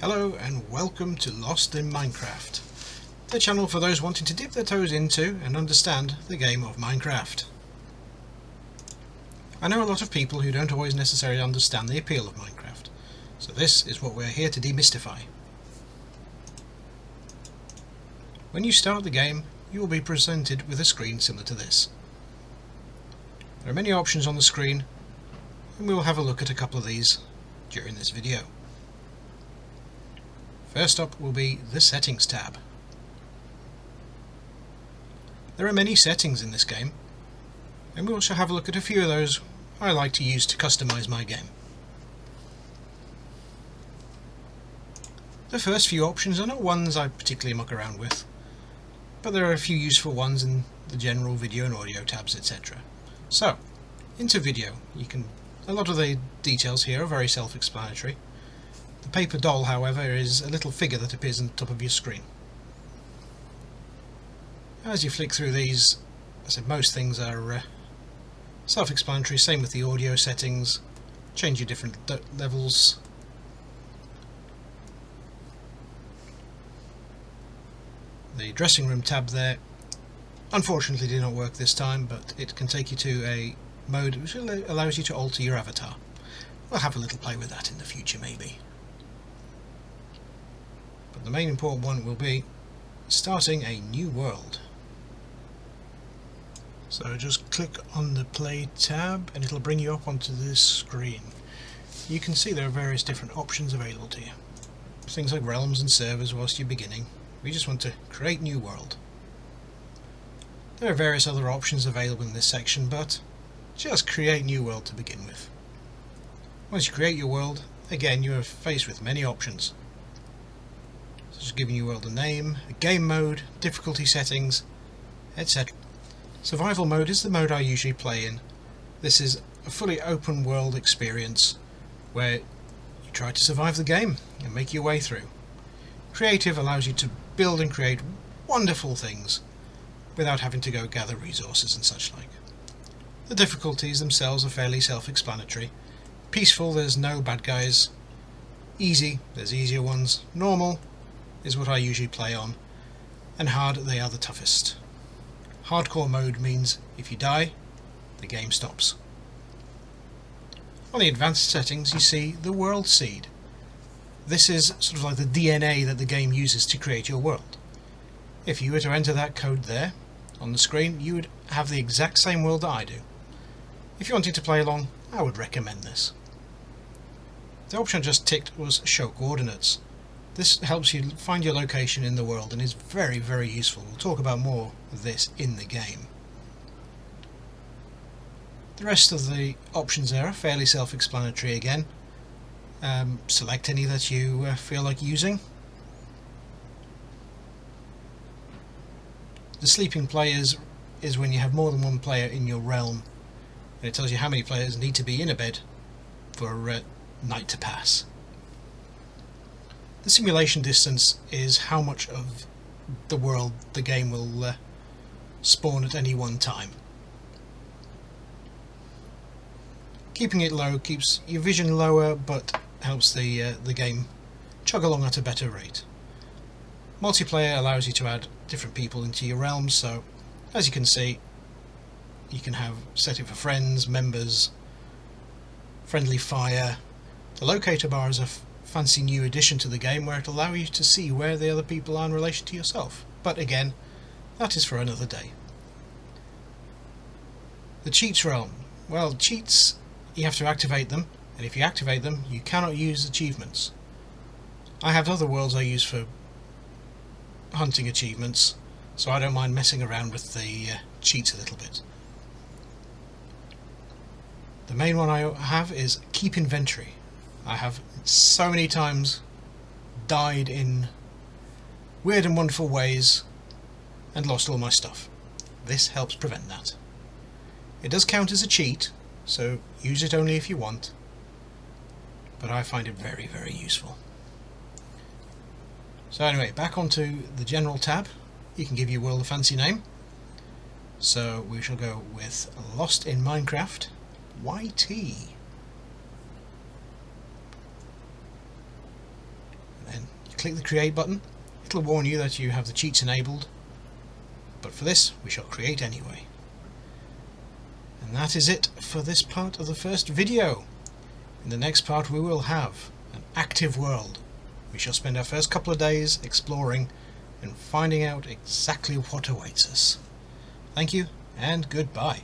Hello and welcome to Lost in Minecraft, the channel for those wanting to dip their toes into and understand the game of Minecraft. I know a lot of people who don't always necessarily understand the appeal of Minecraft, so this is what we're here to demystify. When you start the game, you will be presented with a screen similar to this. There are many options on the screen, and we will have a look at a couple of these during this video. First up will be the Settings tab. There are many settings in this game, and we will also have a look at a few of those I like to use to customize my game. The first few options are not ones I particularly muck around with, but there are a few useful ones in the general video and audio tabs, etc. So, into video, a lot of the details here are very self-explanatory. The paper doll, however, is a little figure that appears on the top of your screen. As you flick through these, I said most things are self-explanatory, same with the audio settings, change your different levels. The dressing room tab there unfortunately did not work this time, but it can take you to a mode which allows you to alter your avatar. We'll have a little play with that in the future maybe. But the main important one will be starting a new world. So just click on the play tab and it'll bring you up onto this screen. You can see there are various different options available to you. Things like realms and servers whilst you're beginning. We just want to create new world. There are various other options available in this section, but just create new world to begin with. Once you create your world, again you are faced with many options, such as giving your world a name, a game mode, difficulty settings, etc. Survival mode is the mode I usually play in. This is a fully open world experience where you try to survive the game and make your way through. Creative allows you to build and create wonderful things without having to go gather resources and such like. The difficulties themselves are fairly self-explanatory. Peaceful, there's no bad guys. Easy, there's easier ones. Normal is what I usually play on. And hard, they are the toughest. Hardcore mode means if you die, the game stops. On the advanced settings you see the world seed. This is sort of like the DNA that the game uses to create your world. If you were to enter that code there on the screen, you would have the exact same world that I do. If you wanted to play along, I would recommend this. The option I just ticked was show coordinates. This helps you find your location in the world and is very, very useful. We'll talk about more of this in the game. The rest of the options there are fairly self-explanatory again. Select any that you feel like using. The sleeping players is when you have more than one player in your realm, and it tells you how many players need to be in a bed for night to pass. The simulation distance is how much of the world the game will spawn at any one time. Keeping it low keeps your vision lower, but helps the game chug along at a better rate. Multiplayer allows you to add different people into your realm, so as you can see, you can have set it for friends, members, friendly fire. The locator bar is a fancy new addition to the game where it will allow you to see where the other people are in relation to yourself, but again, that is for another day. The cheats realm. Well, cheats, you have to activate them, and if you activate them, you cannot use achievements. I have other worlds I use for hunting achievements, so I don't mind messing around with the cheats a little bit. The main one I have is keep inventory. I have so many times died in weird and wonderful ways and lost all my stuff. This helps prevent that. It does count as a cheat, so use it only if you want, but I find it very, very useful. So anyway, back onto the general tab. You can give your world a fancy name. So we shall go with Lost in Minecraft YT. You click the create button, it'll warn you that you have the cheats enabled, but for this we shall create anyway. And that is it for this part of the first video. In the next part we will have an active world. We shall spend our first couple of days exploring and finding out exactly what awaits us. Thank you and goodbye.